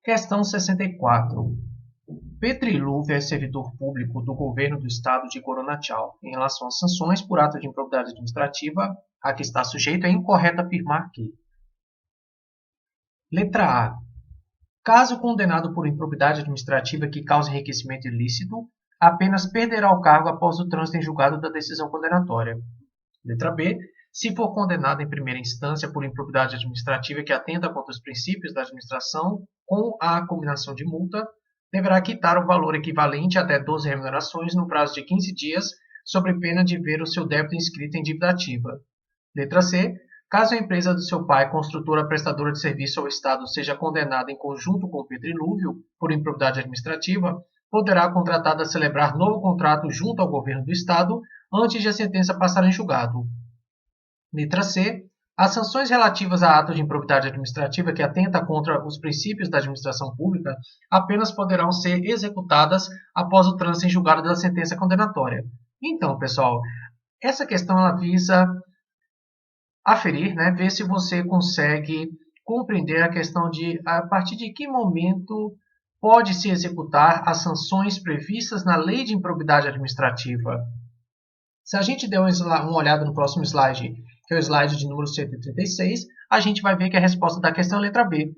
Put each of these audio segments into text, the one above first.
Questão 64. Petrilúvio é servidor público do governo do estado de Coronachal. Em relação às sanções por ato de improbidade administrativa, a que está sujeito, é incorreto afirmar que: letra A. Caso condenado por improbidade administrativa que cause enriquecimento ilícito, apenas perderá o cargo após o trânsito em julgado da decisão condenatória. Letra B. Se for condenado em primeira instância por improbidade administrativa que atenta contra os princípios da administração, com a combinação de multa, deverá quitar o valor equivalente a até 12 remunerações no prazo de 15 dias, sob pena de ver o seu débito inscrito em dívida ativa. Letra C. Caso a empresa do seu pai, construtora prestadora de serviço ao Estado, seja condenada em conjunto com o Petrilúvio por improbidade administrativa, poderá a contratada celebrar novo contrato junto ao governo do Estado antes de a sentença passar em julgado. Letra C. As sanções relativas a ato de improbidade administrativa que atenta contra os princípios da administração pública apenas poderão ser executadas após o trânsito em julgado da sentença condenatória. Então, pessoal, essa questão ela visa aferir, ver se você consegue compreender a questão de a partir de que momento pode se executar as sanções previstas na Lei de Improbidade Administrativa. Se a gente der uma olhada no próximo slide, que é o slide de número 136, a gente vai ver que a resposta da questão é a letra B.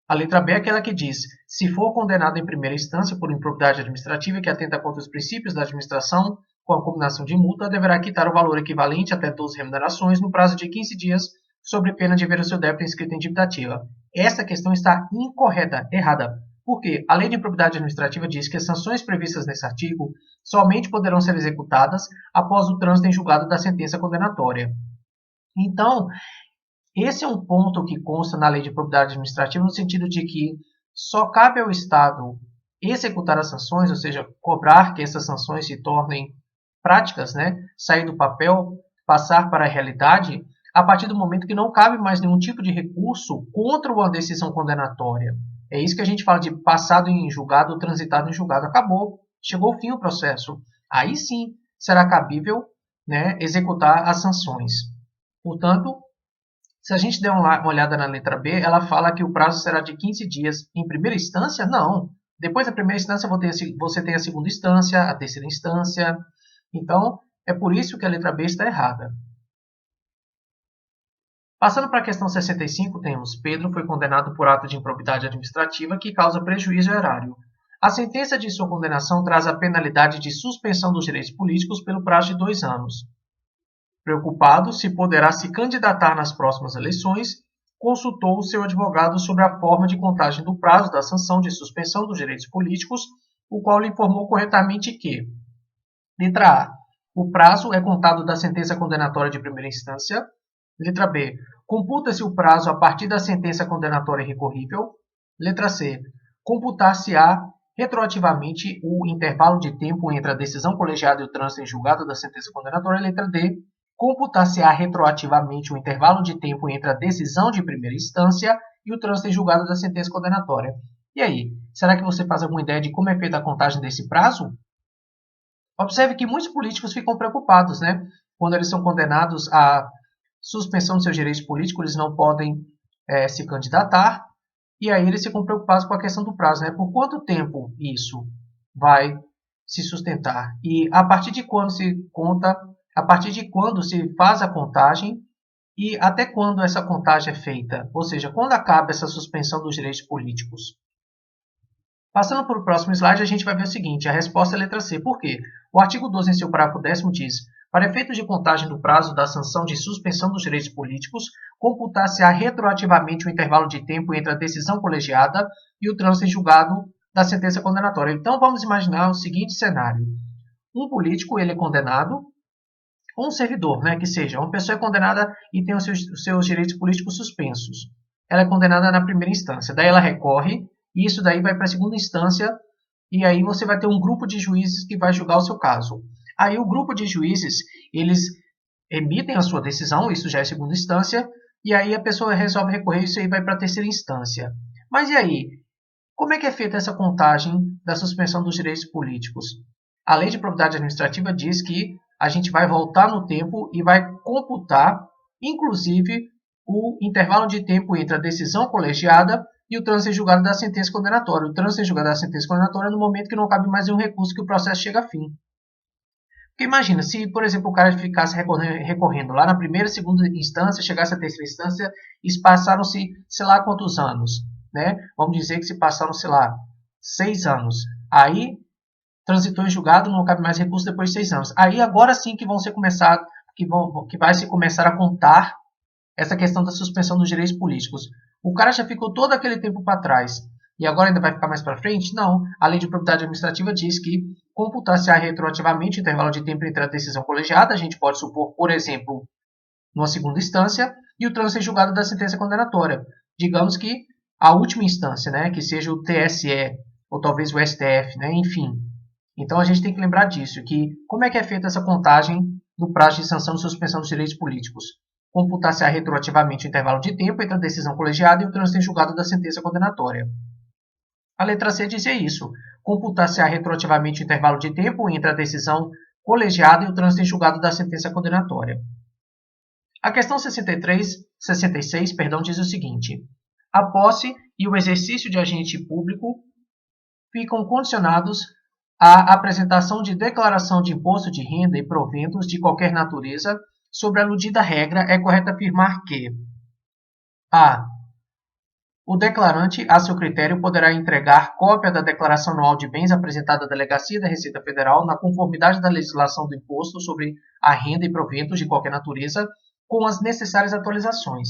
A letra B é aquela que diz: se for condenado em primeira instância por improbidade administrativa que atenta contra os princípios da administração, com a combinação de multa, deverá quitar o valor equivalente a até 12 remunerações no prazo de 15 dias, sob pena de ver o seu débito inscrito em dívida ativa. Esta questão está incorreta, errada. Porque a Lei de Improbidade Administrativa diz que as sanções previstas nesse artigo somente poderão ser executadas após o trânsito em julgado da sentença condenatória. Então, esse é um ponto que consta na Lei de Improbidade Administrativa no sentido de que só cabe ao Estado executar as sanções, ou seja, cobrar que essas sanções se tornem práticas, sair do papel, passar para a realidade, a partir do momento que não cabe mais nenhum tipo de recurso contra uma decisão condenatória. É isso que a gente fala de passado em julgado, transitado em julgado. Acabou, chegou ao fim o processo. Aí sim será cabível executar as sanções. Portanto, se a gente der uma olhada na letra B, ela fala que o prazo será de 15 dias. Em primeira instância, não. Depois da primeira instância, você tem a segunda instância, a terceira instância. Então, é por isso que a letra B está errada. Passando para a questão 65, temos: Pedro foi condenado por ato de improbidade administrativa que causa prejuízo erário. A sentença de sua condenação traz a penalidade de suspensão dos direitos políticos pelo prazo de 2 anos. Preocupado se poderá se candidatar nas próximas eleições, consultou o seu advogado sobre a forma de contagem do prazo da sanção de suspensão dos direitos políticos, o qual lhe informou corretamente que: letra A. O prazo é contado da sentença condenatória de primeira instância. Letra B. Computa-se o prazo a partir da sentença condenatória recorrível. Letra C. Computar-se-á retroativamente o intervalo de tempo entre a decisão colegiada e o trânsito em julgado da sentença condenatória. Letra D. Computar-se-á retroativamente o intervalo de tempo entre a decisão de primeira instância e o trânsito em julgado da sentença condenatória. E aí, será que você faz alguma ideia de como é feita a contagem desse prazo? Observe que muitos políticos ficam preocupados, quando eles são condenados à suspensão de seus direitos políticos, eles não podem se candidatar, e aí eles ficam preocupados com a questão do prazo, Por quanto tempo isso vai se sustentar? E a partir de quando se conta, a partir de quando se faz a contagem e até quando essa contagem é feita? Ou seja, quando acaba essa suspensão dos direitos políticos? Passando para o próximo slide, a gente vai ver o seguinte: a resposta é a letra C. Por quê? O artigo 12, em seu parágrafo 10º, diz: para efeitos de contagem do prazo da sanção de suspensão dos direitos políticos, computar-se-á retroativamente o intervalo de tempo entre a decisão colegiada e o trânsito em julgado da sentença condenatória. Então, vamos imaginar o seguinte cenário: um político ele é condenado, ou um servidor, que seja, uma pessoa é condenada e tem os seus direitos políticos suspensos. Ela é condenada na primeira instância, daí ela recorre, e isso daí vai para a segunda instância, e aí você vai ter um grupo de juízes que vai julgar o seu caso. Aí o grupo de juízes, eles emitem a sua decisão, isso já é segunda instância, e aí a pessoa resolve recorrer, isso aí vai para a terceira instância. Mas e aí? Como é que é feita essa contagem da suspensão dos direitos políticos? A Lei de Improbidade Administrativa diz que a gente vai voltar no tempo e vai computar, inclusive, o intervalo de tempo entre a decisão colegiada e o trânsito em julgado da sentença condenatória. O trânsito em julgado da sentença condenatória é no momento que não cabe mais nenhum recurso, que o processo chega a fim. Porque imagina, se, por exemplo, o cara ficasse recorrendo lá na primeira, segunda instância, chegasse à terceira instância e passaram-se, sei lá quantos anos, né? Vamos dizer que se passaram, sei lá, 6 anos. Aí, transitou em julgado, não cabe mais recurso depois de 6 anos. Aí, agora sim que que vai se começar a contar essa questão da suspensão dos direitos políticos. O cara já ficou todo aquele tempo para trás e agora ainda vai ficar mais para frente? Não. A lei de propriedade administrativa diz que computar-se-á retroativamente o intervalo de tempo entre a decisão colegiada, a gente pode supor, por exemplo, numa segunda instância, e o trânsito em julgado da sentença condenatória. Digamos que a última instância, né, que seja o TSE, ou talvez o STF, né, enfim. Então a gente tem que lembrar disso, que como é que é feita essa contagem do prazo de sanção e suspensão dos direitos políticos? Computar-se-á retroativamente o intervalo de tempo entre a decisão colegiada e o trânsito em julgado da sentença condenatória. A letra C dizia isso. Computar-se-á retroativamente o intervalo de tempo entre a decisão colegiada e o trânsito em julgado da sentença condenatória. A questão 66, diz o seguinte: a posse e o exercício de agente público ficam condicionados à apresentação de declaração de imposto de renda e proventos de qualquer natureza. Sobre a aludida regra, é correto afirmar que a. O declarante, a seu critério, poderá entregar cópia da declaração anual de bens apresentada à Delegacia da Receita Federal na conformidade da legislação do imposto sobre a renda e proventos de qualquer natureza, com as necessárias atualizações.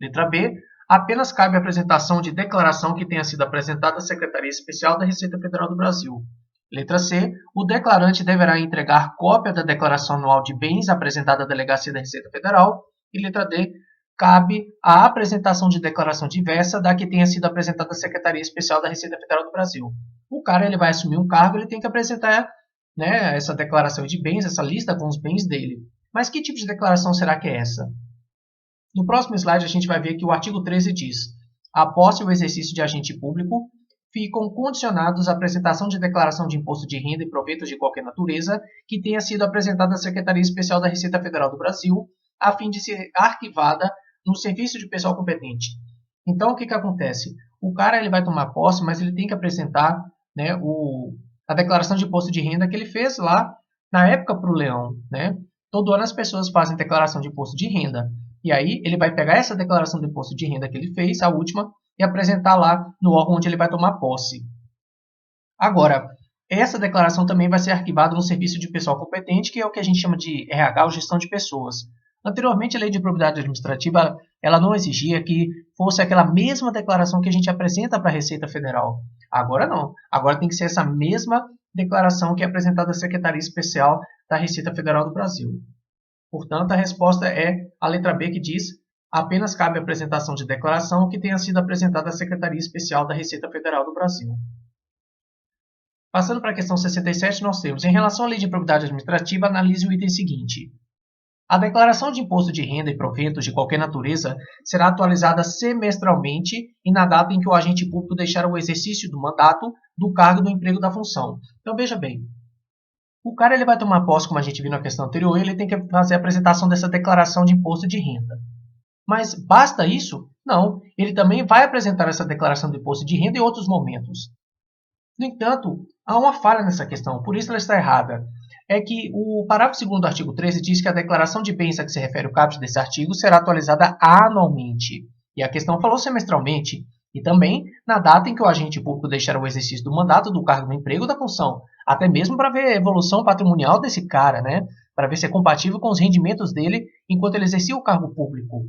Letra B. Apenas cabe a apresentação de declaração que tenha sido apresentada à Secretaria Especial da Receita Federal do Brasil. Letra C. O declarante deverá entregar cópia da declaração anual de bens apresentada à Delegacia da Receita Federal. E letra D. Cabe a apresentação de declaração diversa da que tenha sido apresentada à Secretaria Especial da Receita Federal do Brasil. O cara ele vai assumir um cargo, ele tem que apresentar, né, essa declaração de bens, essa lista com os bens dele. Mas que tipo de declaração será que é essa? No próximo slide a gente vai ver que o artigo 13 diz: a posse e o exercício de agente público ficam condicionados à apresentação de declaração de imposto de renda e proventos de qualquer natureza que tenha sido apresentada à Secretaria Especial da Receita Federal do Brasil, a fim de ser arquivada no serviço de pessoal competente. Então, o que acontece? O cara ele vai tomar posse, mas ele tem que apresentar, né, a declaração de imposto de renda que ele fez lá na época para o leão. Né? Todo ano as pessoas fazem declaração de imposto de renda. E aí ele vai pegar essa declaração de imposto de renda que ele fez, a última, e apresentar lá no órgão onde ele vai tomar posse. Agora, essa declaração também vai ser arquivada no serviço de pessoal competente, que é o que a gente chama de RH, ou gestão de pessoas. Anteriormente, a lei de propriedade administrativa ela não exigia que fosse aquela mesma declaração que a gente apresenta para a Receita Federal. Agora não. Agora tem que ser essa mesma declaração que é apresentada à Secretaria Especial da Receita Federal do Brasil. Portanto, a resposta é a letra B, que diz: apenas cabe a apresentação de declaração que tenha sido apresentada à Secretaria Especial da Receita Federal do Brasil. Passando para a questão 67, nós temos: em relação à lei de propriedade administrativa, analise o item seguinte. A declaração de imposto de renda e proventos de qualquer natureza será atualizada semestralmente e na data em que o agente público deixar o exercício do mandato, do cargo, do emprego, da função. Então, veja bem. O cara ele vai tomar posse, como a gente viu na questão anterior, ele tem que fazer a apresentação dessa declaração de imposto de renda. Mas basta isso? Não. Ele também vai apresentar essa declaração de imposto de renda em outros momentos. No entanto, há uma falha nessa questão, por isso ela está errada. É que o parágrafo 2º do artigo 13 diz que a declaração de bens a que se refere o caput desse artigo será atualizada anualmente. E a questão falou semestralmente. E também na data em que o agente público deixar o exercício do mandato, do cargo, do emprego ou da função. Até mesmo para ver a evolução patrimonial desse cara, né? Para ver se é compatível com os rendimentos dele enquanto ele exercia o cargo público.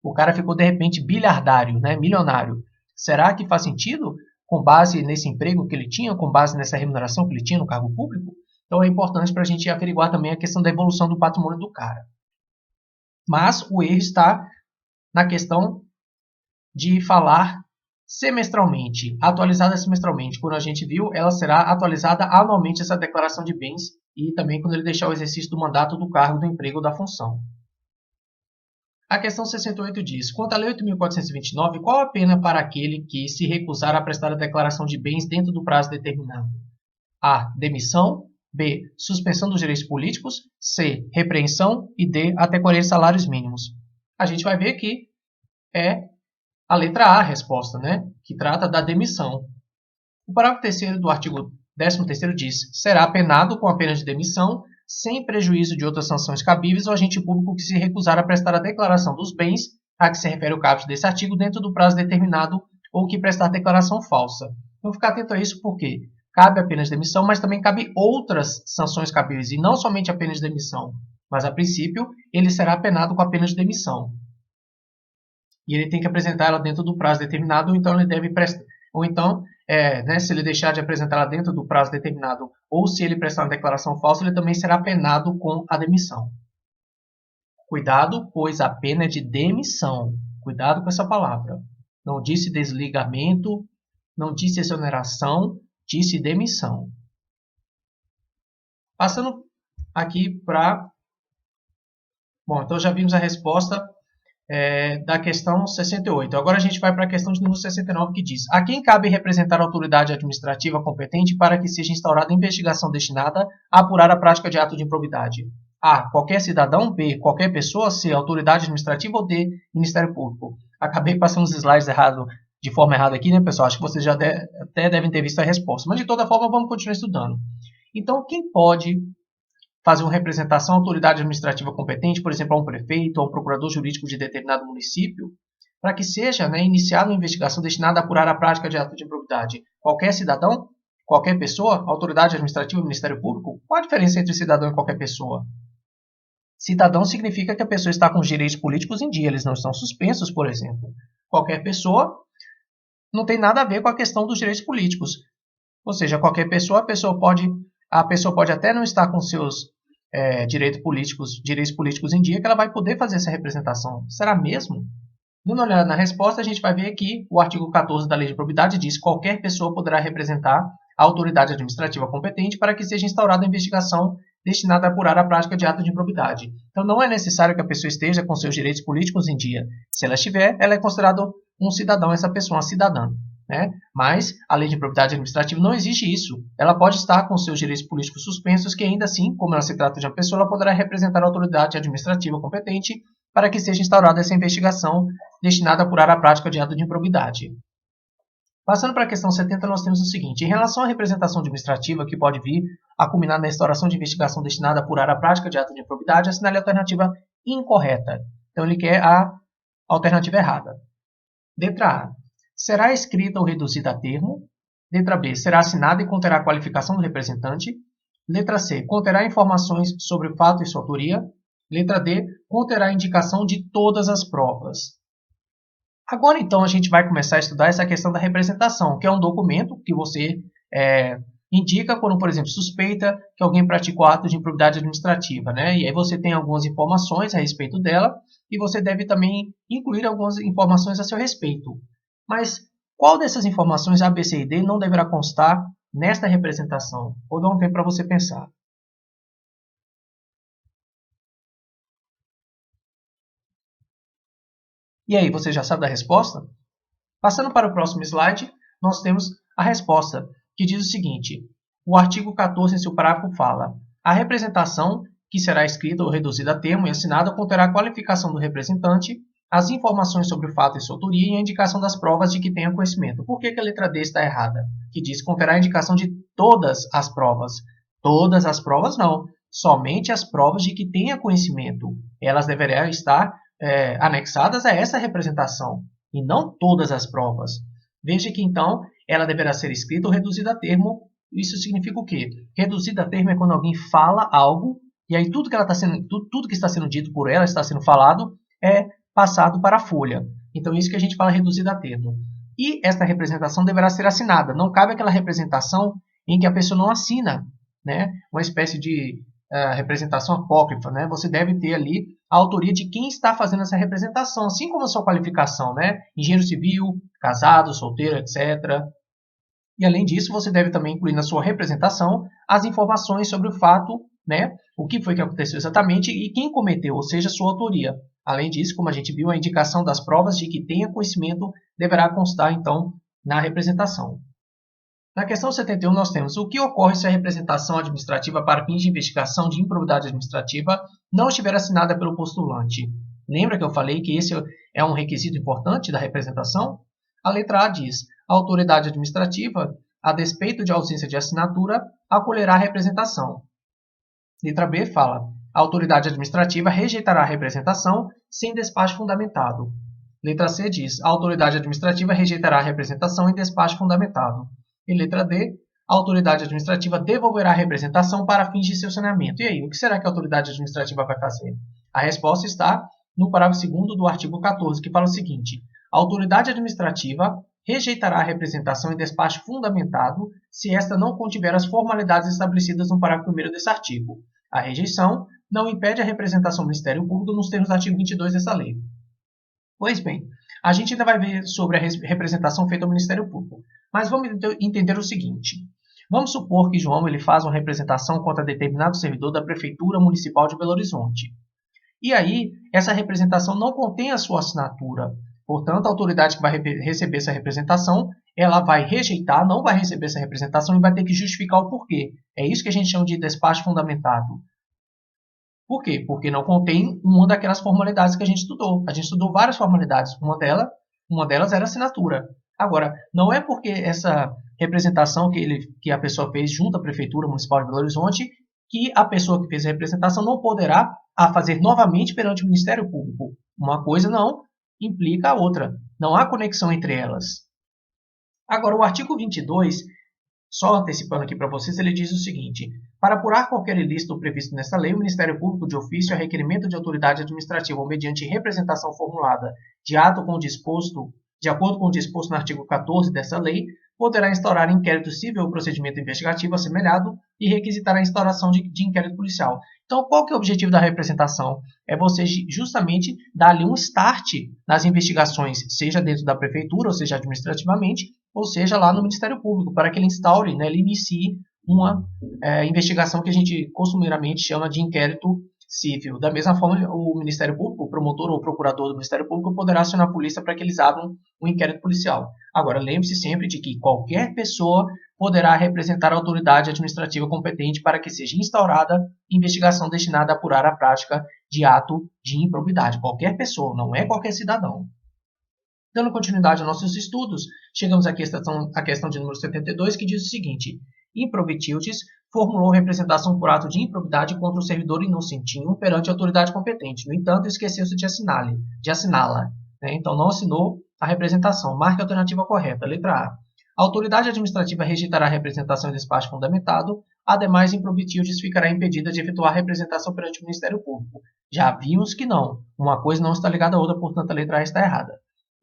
O cara ficou, de repente, bilhardário, né? Milionário. Será que faz sentido com base nesse emprego que ele tinha, com base nessa remuneração que ele tinha no cargo público? Então é importante para a gente averiguar também a questão da evolução do patrimônio do cara. Mas o erro está na questão de falar semestralmente, atualizada semestralmente. Quando a gente viu, ela será atualizada anualmente, essa declaração de bens, e também quando ele deixar o exercício do mandato, do cargo, do emprego ou da função. A questão 68 diz: quanto à Lei 8.429, qual a pena para aquele que se recusar a prestar a declaração de bens dentro do prazo determinado? A. Demissão. B. Suspensão dos direitos políticos. C. Repreensão. E D. Até colher salários mínimos. A gente vai ver que é a letra A, a resposta, né? Que trata da demissão. O parágrafo 3º do artigo 13º diz: será penado com a pena de demissão, sem prejuízo de outras sanções cabíveis, o agente público que se recusar a prestar a declaração dos bens a que se refere o caput desse artigo dentro do prazo determinado ou que prestar declaração falsa. Então, ficar atento a isso porque cabe a pena de demissão, mas também cabe outras sanções cabíveis, e não somente a pena de demissão. Mas, a princípio, ele será penado com a pena de demissão. E ele tem que apresentar ela dentro do prazo determinado, ou então ele deve prestar. Ou então, se ele deixar de apresentá-la dentro do prazo determinado, ou se ele prestar uma declaração falsa, ele também será penado com a demissão. Cuidado, pois a pena é de demissão. Cuidado com essa palavra. Não disse desligamento, não disse exoneração, disse demissão. Passando aqui para... Bom, então já vimos a resposta da questão 68. Agora a gente vai para a questão de número 69, que diz: a quem cabe representar a autoridade administrativa competente para que seja instaurada investigação destinada a apurar a prática de ato de improbidade? A. Qualquer cidadão. B. Qualquer pessoa. C. Autoridade administrativa. Ou D. Ministério Público. Acabei passando os slides de forma errada aqui, né, pessoal? Acho que vocês já até devem ter visto a resposta. Mas, de toda forma, vamos continuar estudando. Então, quem pode fazer uma representação à autoridade administrativa competente, por exemplo, a um prefeito ou a um procurador jurídico de determinado município, para que seja iniciada uma investigação destinada a apurar a prática de ato de improbidade? Qualquer cidadão? Qualquer pessoa? Autoridade administrativa e Ministério Público? Qual a diferença entre cidadão e qualquer pessoa? Cidadão significa que a pessoa está com os direitos políticos em dia, eles não estão suspensos, por exemplo. Qualquer pessoa não tem nada a ver com a questão dos direitos políticos. Ou seja, qualquer pessoa, a pessoa pode até não estar com seus direitos políticos em dia, que ela vai poder fazer essa representação. Será mesmo? Dando uma olhada na resposta, a gente vai ver que o artigo 14 da Lei de Probidade diz que qualquer pessoa poderá representar a autoridade administrativa competente para que seja instaurada a investigação destinada a apurar a prática de ato de improbidade. Então, não é necessário que a pessoa esteja com seus direitos políticos em dia. Se ela estiver, ela é considerada um cidadão, essa pessoa, uma cidadã. Mas a lei de improbidade administrativa não exige isso. Ela pode estar com seus direitos políticos suspensos, que ainda assim, como ela se trata de uma pessoa, ela poderá representar a autoridade administrativa competente para que seja instaurada essa investigação destinada a apurar a prática de ato de improbidade. Passando para a questão 70, nós temos o seguinte: em relação à representação administrativa que pode vir a culminar na instauração de investigação destinada a apurar a prática de ato de improbidade, assinale a alternativa incorreta. Então, ele quer a alternativa errada. Letra A: será escrita ou reduzida a termo. Letra B: será assinada e conterá a qualificação do representante. Letra C: conterá informações sobre o fato e sua autoria. Letra D: conterá a indicação de todas as provas. Agora, então, a gente vai começar a estudar essa questão da representação, que é um documento que você indica quando, por exemplo, suspeita que alguém praticou ato de improbidade administrativa, E aí você tem algumas informações a respeito dela e você deve também incluir algumas informações a seu respeito. Mas qual dessas informações A, B, C e D não deverá constar nesta representação? Vou dar um tempo para você pensar. E aí, você já sabe da resposta? Passando para o próximo slide, nós temos a resposta, que diz o seguinte: o artigo 14, em seu parágrafo, fala: a representação, que será escrita ou reduzida a termo e assinada, conterá a qualificação do representante, as informações sobre o fato e sua autoria e a indicação das provas de que tenha conhecimento. Por que a letra D está errada? Que diz que conterá a indicação de todas as provas. Todas as provas não, somente as provas de que tenha conhecimento. Elas deverão estar anexadas a essa representação, e não todas as provas. Veja que, então, ela deverá ser escrita ou reduzida a termo. Isso significa o quê? Reduzida a termo é quando alguém fala algo, e aí tudo que está sendo dito por ela, está sendo falado, é passado para a folha. Então, isso que a gente fala reduzida a termo. E esta representação deverá ser assinada. Não cabe aquela representação em que a pessoa não assina, uma espécie de representação apócrifa, Você deve ter ali a autoria de quem está fazendo essa representação, assim como a sua qualificação, Engenheiro civil, casado, solteiro, etc. E além disso, você deve também incluir na sua representação as informações sobre o fato, o que foi que aconteceu exatamente e quem cometeu, ou seja, sua autoria. Além disso, como a gente viu, a indicação das provas de que tenha conhecimento deverá constar, então, na representação. Na questão 71, nós temos: o que ocorre se a representação administrativa para fins de investigação de improbidade administrativa não estiver assinada pelo postulante? Lembra que eu falei que esse é um requisito importante da representação? A letra A diz: a autoridade administrativa, a despeito de ausência de assinatura, acolherá a representação. Letra B fala: a autoridade administrativa rejeitará a representação sem despacho fundamentado. Letra C diz: a autoridade administrativa rejeitará a representação em despacho fundamentado. E letra D: a autoridade administrativa devolverá a representação para fins de seu saneamento. E aí, o que será que a autoridade administrativa vai fazer? A resposta está no parágrafo 2º do artigo 14, que fala o seguinte: a autoridade administrativa rejeitará a representação em despacho fundamentado se esta não contiver as formalidades estabelecidas no parágrafo 1º desse artigo. A rejeição não impede a representação do Ministério Público nos termos do artigo 22 dessa lei. Pois bem, a gente ainda vai ver sobre a representação feita ao Ministério Público, mas vamos entender o seguinte. Vamos supor que João ele faz uma representação contra determinado servidor da Prefeitura Municipal de Belo Horizonte. E aí, essa representação não contém a sua assinatura. Portanto, a autoridade que vai receber essa representação, ela vai rejeitar, não vai receber essa representação e vai ter que justificar o porquê. É isso que a gente chama de despacho fundamentado. Por quê? Porque não contém uma daquelas formalidades que a gente estudou. A gente estudou várias formalidades. Uma delas era a assinatura. Agora, não é porque essa representação que a pessoa fez junto à Prefeitura Municipal de Belo Horizonte que a pessoa que fez a representação não poderá fazer novamente perante o Ministério Público. Uma coisa não implica a outra. Não há conexão entre elas. Agora, o artigo 22, só antecipando aqui para vocês, ele diz o seguinte: para apurar qualquer ilícito previsto nesta lei, o Ministério Público, de ofício, a requerimento de autoridade administrativa ou mediante representação formulada de acordo com o disposto no artigo 14 dessa lei, poderá instaurar inquérito civil ou procedimento investigativo assemelhado e requisitar a instauração de inquérito policial. Então, qual que é o objetivo da representação? É você justamente dar ali um start nas investigações, seja dentro da prefeitura, ou seja, administrativamente, ou seja, lá no Ministério Público, para que ele instaure, ele inicie uma investigação que a gente costumeiramente chama de inquérito civil. Da mesma forma, o Ministério Público, o promotor ou o procurador do Ministério Público poderá acionar a polícia para que eles abram um inquérito policial. Agora, lembre-se sempre de que qualquer pessoa poderá representar a autoridade administrativa competente para que seja instaurada investigação destinada a apurar a prática de ato de improbidade. Qualquer pessoa, não é qualquer cidadão. Dando continuidade aos nossos estudos, chegamos à questão de número 72, que diz o seguinte: Improbitildes formulou representação por ato de improbidade contra o servidor inocentinho perante a autoridade competente. No entanto, esqueceu-se de assiná-la. Então, não assinou a representação. Marque a alternativa correta. Letra A. A autoridade administrativa rejeitará a representação em despacho fundamentado. Ademais, improbitildes ficará impedida de efetuar a representação perante o Ministério Público. Já vimos que não. Uma coisa não está ligada à outra, portanto, a letra A está errada.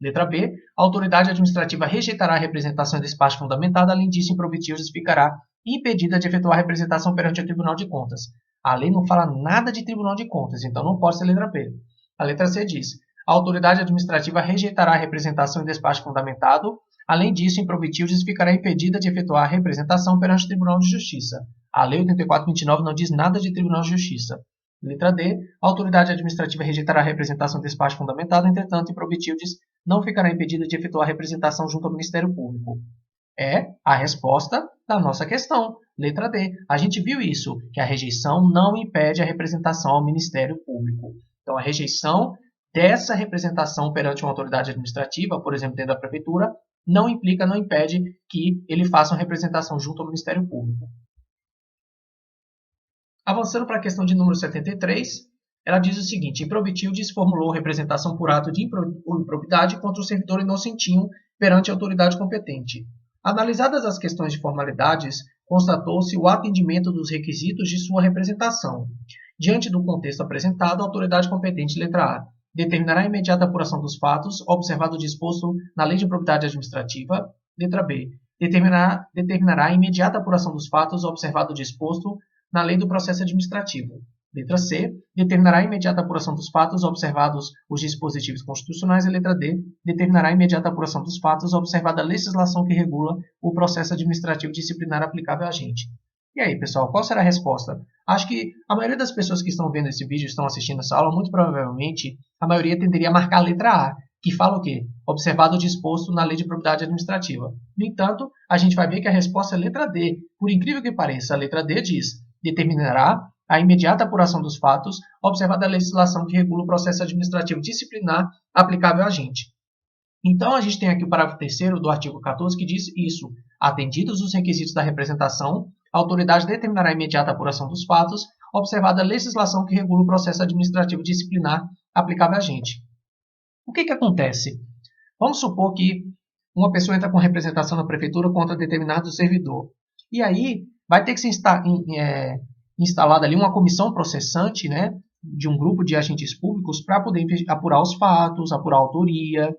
Letra B. A autoridade administrativa rejeitará a representação em despacho fundamentado. Além disso, improbitildes ficará impedida de efetuar a representação perante o Tribunal de Contas. A lei não fala nada de Tribunal de Contas, então não pode ser letra B. A letra C diz: a autoridade administrativa rejeitará a representação em despacho fundamentado. Além disso, improbitildes ficará impedida de efetuar a representação perante o Tribunal de Justiça. A Lei 84/29 não diz nada de Tribunal de Justiça. Letra D. A autoridade administrativa rejeitará a representação em despacho fundamentado. Entretanto, improbitildes não ficará impedida de efetuar a representação junto ao Ministério Público. É a resposta da nossa questão. Letra D. A gente viu isso, que a rejeição não impede a representação ao Ministério Público. Então, a rejeição dessa representação perante uma autoridade administrativa, por exemplo, dentro da Prefeitura, não impede que ele faça uma representação junto ao Ministério Público. Avançando para a questão de número 73, ela diz o seguinte: Improbitildes formulou representação por ato de improbidade contra o servidor inocentinho perante a autoridade competente. Analisadas as questões de formalidades, constatou-se o atendimento dos requisitos de sua representação. Diante do contexto apresentado, a autoridade competente, letra A, determinará a imediata apuração dos fatos, observado o disposto na Lei de Improbidade Administrativa. Letra B, determinará a imediata apuração dos fatos, observado o disposto na Lei do Processo Administrativo. Letra C, determinará a imediata apuração dos fatos, observados os dispositivos constitucionais. E letra D, determinará a imediata apuração dos fatos, observada a legislação que regula o processo administrativo disciplinar aplicável a gente. E aí, pessoal, qual será a resposta? Acho que a maioria das pessoas que estão vendo esse vídeo, estão assistindo essa aula, muito provavelmente, a maioria tenderia a marcar a letra A, que fala o quê? Observado o disposto na Lei de Propriedade Administrativa. No entanto, a gente vai ver que a resposta é a letra D. Por incrível que pareça, a letra D diz: determinará a imediata apuração dos fatos, observada a legislação que regula o processo administrativo disciplinar aplicável a agente. Então, a gente tem aqui o parágrafo 3º do artigo 14 que diz isso: atendidos os requisitos da representação, a autoridade determinará a imediata apuração dos fatos, observada a legislação que regula o processo administrativo disciplinar aplicável a agente. O que acontece? Vamos supor que uma pessoa entra com representação na prefeitura contra determinado servidor. E aí vai ter que ser instalada ali uma comissão processante, né, de um grupo de agentes públicos para poder apurar os fatos, apurar a autoria,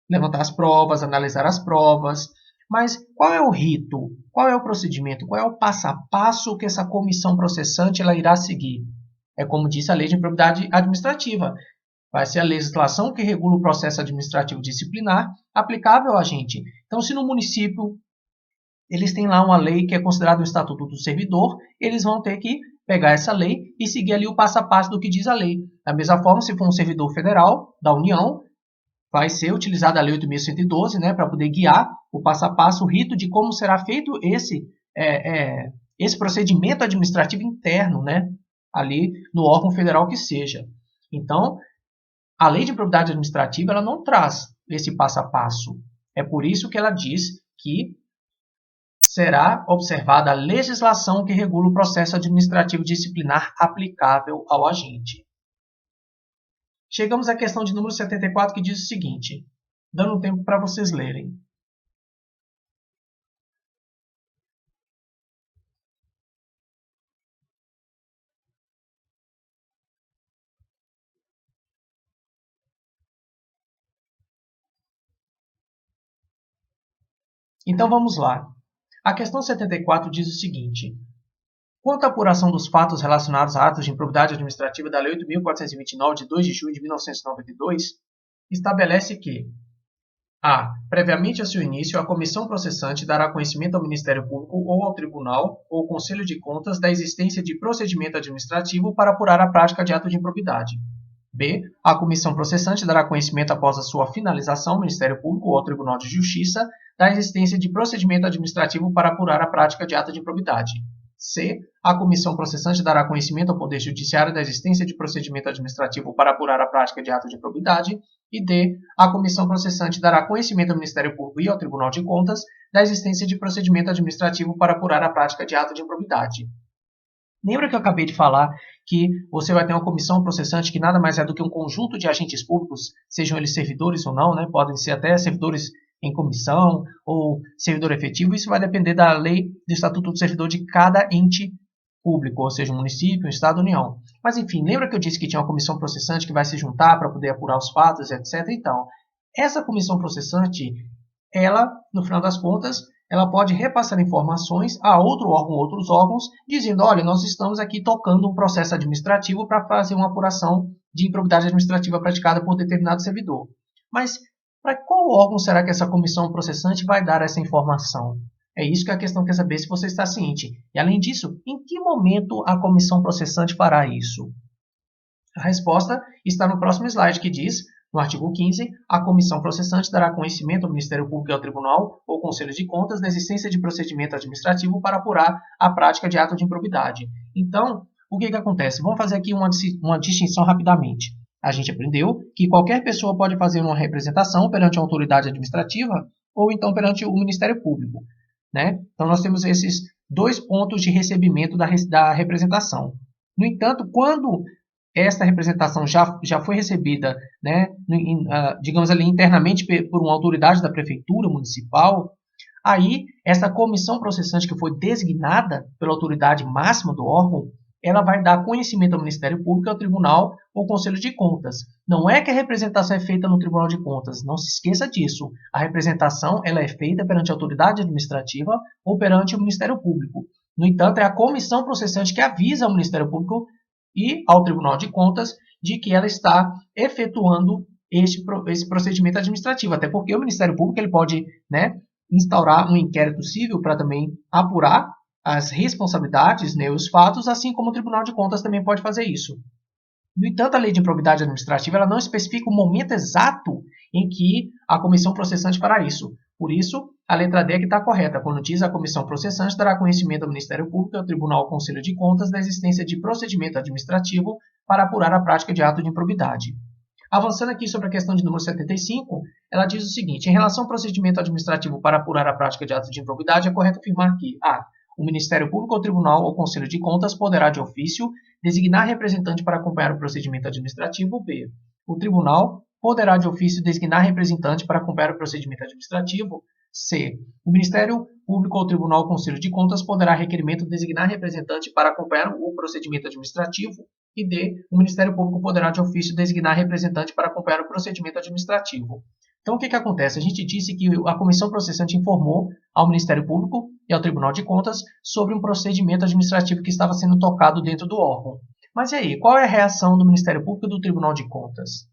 levantar as provas, analisar as provas. Mas qual é o rito? Qual é o procedimento? Qual é o passo a passo que essa comissão processante ela irá seguir? É como disse a Lei de Improbidade Administrativa. Vai ser a legislação que regula o processo administrativo disciplinar aplicável ao agente. Então, se no município eles têm lá uma lei que é considerada o Estatuto do Servidor, eles vão ter que pegar essa lei e seguir ali o passo a passo do que diz a lei. Da mesma forma, se for um servidor federal da União, vai ser utilizada a Lei 8.112, né, para poder guiar o passo a passo, o rito de como será feito esse procedimento administrativo interno, né, ali no órgão federal que seja. Então, a Lei de Improbidade Administrativa ela não traz esse passo a passo. É por isso que ela diz que será observada a legislação que regula o processo administrativo disciplinar aplicável ao agente. Chegamos à questão de número 74, que diz o seguinte, dando um tempo para vocês lerem. Então vamos lá. A questão 74 diz o seguinte: quanto à apuração dos fatos relacionados a atos de improbidade administrativa da Lei 8.429, de 2 de junho de 1992, estabelece que a. Previamente a seu início, a comissão processante dará conhecimento ao Ministério Público ou ao Tribunal ou Conselho de Contas da existência de procedimento administrativo para apurar a prática de ato de improbidade. B. A comissão processante dará conhecimento após a sua finalização ao Ministério Público ou ao Tribunal de Justiça da existência de procedimento administrativo para apurar a prática de ato de improbidade. C. A comissão processante dará conhecimento ao Poder Judiciário da existência de procedimento administrativo para apurar a prática de ato de improbidade. E D. A comissão processante dará conhecimento ao Ministério Público e ao Tribunal de Contas da existência de procedimento administrativo para apurar a prática de ato de improbidade. Lembra que eu acabei de falar que você vai ter uma comissão processante que nada mais é do que um conjunto de agentes públicos, sejam eles servidores ou não, né? Podem ser até servidores em comissão ou servidor efetivo, isso vai depender da lei do Estatuto do Servidor de cada ente público, ou seja, um município, um estado, União. Mas enfim, lembra que eu disse que tinha uma comissão processante que vai se juntar para poder apurar os fatos, etc. Então, essa comissão processante, ela, no final das contas, ela pode repassar informações a outro órgão, outros órgãos, dizendo, olha, nós estamos aqui tocando um processo administrativo para fazer uma apuração de improbidade administrativa praticada por determinado servidor. Mas para qual órgão será que essa comissão processante vai dar essa informação? É isso que a questão quer saber, se você está ciente. E além disso, em que momento a comissão processante fará isso? A resposta está no próximo slide, que diz, no artigo 15, a comissão processante dará conhecimento ao Ministério Público e ao Tribunal ou Conselho de Contas da existência de procedimento administrativo para apurar a prática de ato de improbidade. Então, o que acontece? Vamos fazer aqui uma distinção rapidamente. A gente aprendeu que qualquer pessoa pode fazer uma representação perante a autoridade administrativa ou então perante o Ministério Público, né? Então, nós temos esses dois pontos de recebimento da representação. No entanto, quando esta representação já foi recebida, né, digamos ali, internamente por uma autoridade da prefeitura municipal, aí essa comissão processante que foi designada pela autoridade máxima do órgão, ela vai dar conhecimento ao Ministério Público, ao Tribunal ou Conselho de Contas. Não é que a representação é feita no Tribunal de Contas, não se esqueça disso. A representação ela é feita perante a autoridade administrativa ou perante o Ministério Público. No entanto, é a comissão processante que avisa ao Ministério Público e ao Tribunal de Contas de que ela está efetuando esse procedimento administrativo. Até porque o Ministério Público ele pode, né, instaurar um inquérito civil para também apurar as responsabilidades, né, os fatos, assim como o Tribunal de Contas também pode fazer isso. No entanto, a Lei de Improbidade Administrativa ela não especifica o momento exato em que a comissão processante fará isso. Por isso, a letra D é que está correta, quando diz a comissão processante dará conhecimento ao Ministério Público e ao Tribunal ou Conselho de Contas da existência de procedimento administrativo para apurar a prática de ato de improbidade. Avançando aqui sobre a questão de número 75, ela diz o seguinte: em relação ao procedimento administrativo para apurar a prática de ato de improbidade, é correto afirmar que a. O Ministério Público ou Tribunal ou Conselho de Contas poderá, de ofício, designar representante para acompanhar o procedimento administrativo. B. O Tribunal poderá, de ofício, designar representante para acompanhar o procedimento administrativo. C. O Ministério Público ou Tribunal ou Conselho de Contas poderá, requerimento, designar representante para acompanhar o procedimento administrativo. E D. O Ministério Público poderá, de ofício, designar representante para acompanhar o procedimento administrativo. Então, o que acontece? A gente disse que a comissão processante informou ao Ministério Público e ao Tribunal de Contas sobre um procedimento administrativo que estava sendo tocado dentro do órgão. Mas e aí, qual é a reação do Ministério Público e do Tribunal de Contas?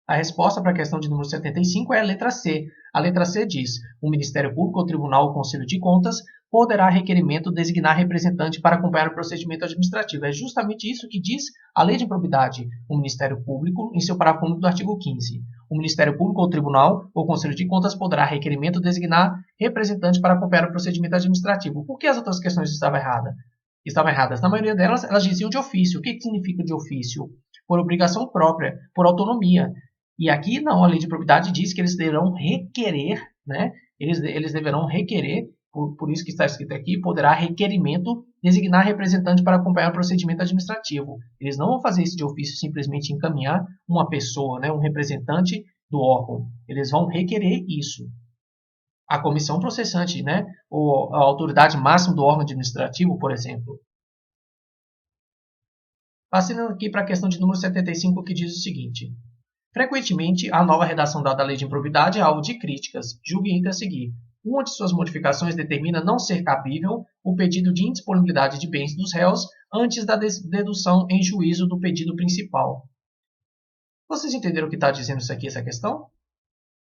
A resposta para a questão de número 75 é a letra C. A letra C diz: o Ministério Público, o Tribunal ou Conselho de Contas poderá, requerimento, designar representante para acompanhar o procedimento administrativo. É justamente isso que diz a Lei de Improbidade. O Ministério Público, em seu parágrafo único do artigo 15. O Ministério Público ou Tribunal ou Conselho de Contas poderá, requerimento, designar representante para acompanhar o procedimento administrativo. Por que as outras questões estavam erradas? Na maioria delas, elas diziam de ofício. O que significa de ofício? Por obrigação própria, por autonomia. E aqui não, a lei de propriedade diz que eles deverão requerer, né? Eles deverão requerer, por isso que está escrito aqui, poderá requerimento designar representante para acompanhar o procedimento administrativo. Eles não vão fazer isso de ofício, simplesmente encaminhar uma pessoa, né, um representante do órgão. Eles vão requerer isso. A comissão processante, né, ou a autoridade máxima do órgão administrativo, por exemplo. Passando aqui para a questão de número 75, que diz o seguinte: frequentemente, a nova redação dada à lei de improbidade é alvo de críticas. Julgue ainda a seguir. Uma de suas modificações determina não ser cabível o pedido de indisponibilidade de bens dos réus antes da dedução em juízo do pedido principal. Vocês entenderam o que está dizendo isso aqui, essa questão?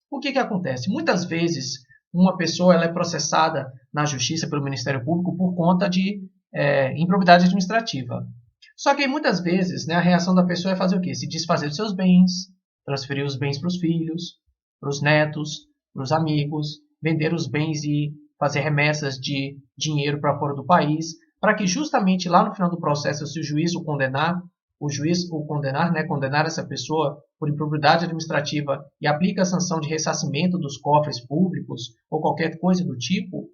O que acontece? Muitas vezes, uma pessoa ela é processada na justiça pelo Ministério Público por conta de improbidade administrativa. Só que muitas vezes, né, a reação da pessoa é fazer o quê? Se desfazer dos seus bens, transferir os bens para os filhos, para os netos, para os amigos, vender os bens e fazer remessas de dinheiro para fora do país, para que justamente lá no final do processo, se o juiz o condenar, né, condenar essa pessoa por improbidade administrativa e aplica a sanção de ressarcimento dos cofres públicos ou qualquer coisa do tipo,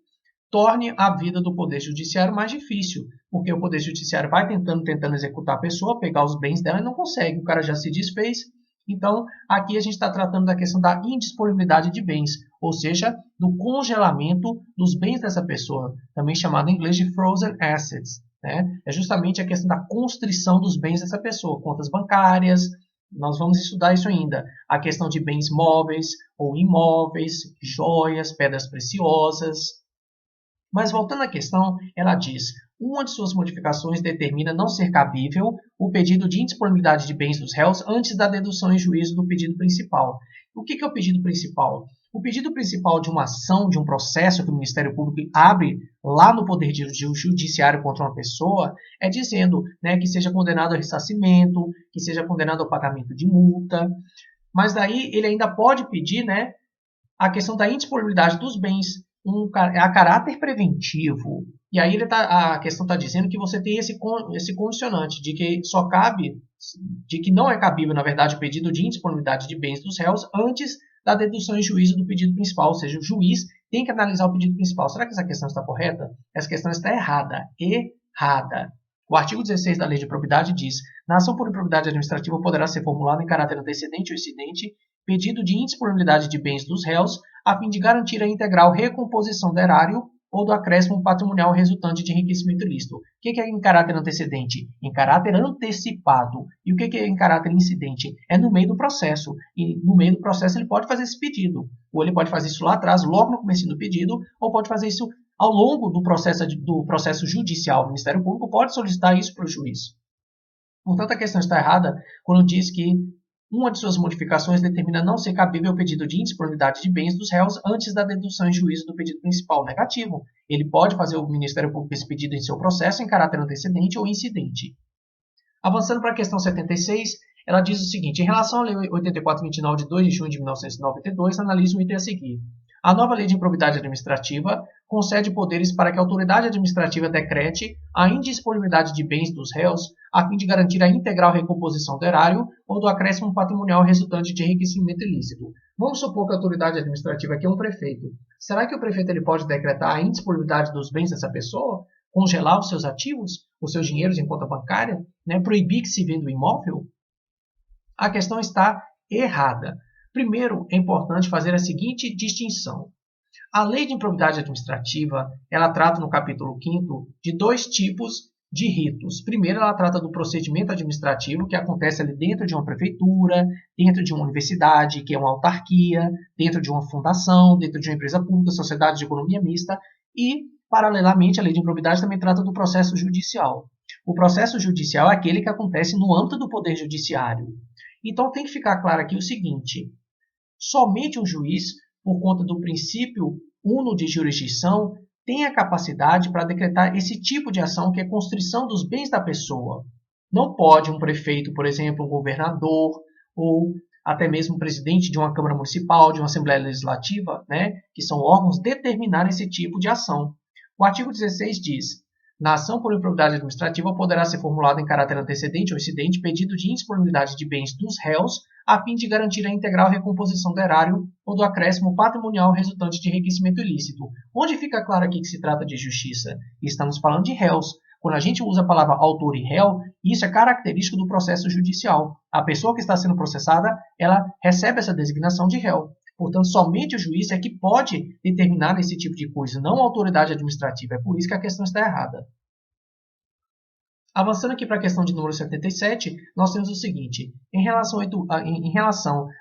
torne a vida do Poder Judiciário mais difícil, porque o Poder Judiciário vai tentando executar a pessoa, pegar os bens dela e não consegue, o cara já se desfez. Então, aqui a gente está tratando da questão da indisponibilidade de bens, ou seja, do congelamento dos bens dessa pessoa, também chamado em inglês de frozen assets. Né? É justamente a questão da constrição dos bens dessa pessoa, contas bancárias, nós vamos estudar isso ainda, a questão de bens móveis ou imóveis, joias, pedras preciosas. Mas voltando à questão, ela diz: uma de suas modificações determina não ser cabível o pedido de indisponibilidade de bens dos réus antes da dedução em juízo do pedido principal. O que é o pedido principal? O pedido principal de uma ação, de um processo que o Ministério Público abre lá no Poder Judiciário contra uma pessoa, é dizendo, né, que seja condenado ao ressarcimento, que seja condenado ao pagamento de multa. Mas daí ele ainda pode pedir, né, a questão da indisponibilidade dos bens, a caráter preventivo. E aí a questão está dizendo que você tem esse condicionante de que só cabe, de que não é cabível, na verdade, o pedido de indisponibilidade de bens dos réus antes da dedução em juízo do pedido principal, ou seja, o juiz tem que analisar o pedido principal. Será que essa questão está correta? Essa questão está errada. O artigo 16 da Lei de Improbidade diz: na ação por improbidade administrativa poderá ser formulado em caráter antecedente ou incidente pedido de indisponibilidade de bens dos réus a fim de garantir a integral recomposição do erário ou do acréscimo patrimonial resultante de enriquecimento ilícito. O que é em caráter antecedente? Em caráter antecipado. E o que é em caráter incidente? É no meio do processo. E no meio do processo ele pode fazer esse pedido. Ou ele pode fazer isso lá atrás, logo no começo do pedido, ou pode fazer isso ao longo do processo judicial. O Ministério Público pode solicitar isso para o juiz. Portanto, a questão está errada quando diz que uma de suas modificações determina não ser cabível o pedido de indisponibilidade de bens dos réus antes da dedução em juízo do pedido principal. Negativo. Ele pode fazer o Ministério Público esse pedido em seu processo em caráter antecedente ou incidente. Avançando para a questão 76, ela diz o seguinte: em relação à Lei 8429 de 2 de junho de 1992, analise o item a seguir. A nova lei de improbidade administrativa concede poderes para que a autoridade administrativa decrete a indisponibilidade de bens dos réus a fim de garantir a integral recomposição do erário ou do acréscimo patrimonial resultante de enriquecimento ilícito. Vamos supor que a autoridade administrativa aqui é um prefeito. Será que o prefeito ele pode decretar a indisponibilidade dos bens dessa pessoa? Congelar os seus ativos, os seus dinheiros em conta bancária? Proibir que se venda o imóvel? A questão está errada. Primeiro, é importante fazer a seguinte distinção. A lei de improbidade administrativa, ela trata no capítulo 5º de dois tipos de ritos. Primeiro, ela trata do procedimento administrativo que acontece ali dentro de uma prefeitura, dentro de uma universidade, que é uma autarquia, dentro de uma fundação, dentro de uma empresa pública, sociedade de economia mista e, paralelamente, a lei de improbidade também trata do processo judicial. O processo judicial é aquele que acontece no âmbito do poder judiciário. Então, tem que ficar claro aqui o seguinte: somente um juiz, por conta do princípio uno de jurisdição, tem a capacidade para decretar esse tipo de ação que é constrição dos bens da pessoa. Não pode um prefeito, por exemplo, um governador ou até mesmo um presidente de uma Câmara Municipal, de uma Assembleia Legislativa, que são órgãos, determinar esse tipo de ação. O artigo 16 diz: na ação por improbidade administrativa poderá ser formulado em caráter antecedente ou incidente pedido de indisponibilidade de bens dos réus a fim de garantir a integral recomposição do erário ou do acréscimo patrimonial resultante de enriquecimento ilícito. Onde fica claro aqui que se trata de justiça? Estamos falando de réus. Quando a gente usa a palavra autor e réu, isso é característico do processo judicial. A pessoa que está sendo processada, ela recebe essa designação de réu. Portanto, somente o juiz é que pode determinar esse tipo de coisa, não a autoridade administrativa. É por isso que a questão está errada. Avançando aqui para a questão de número 77, nós temos o seguinte: em relação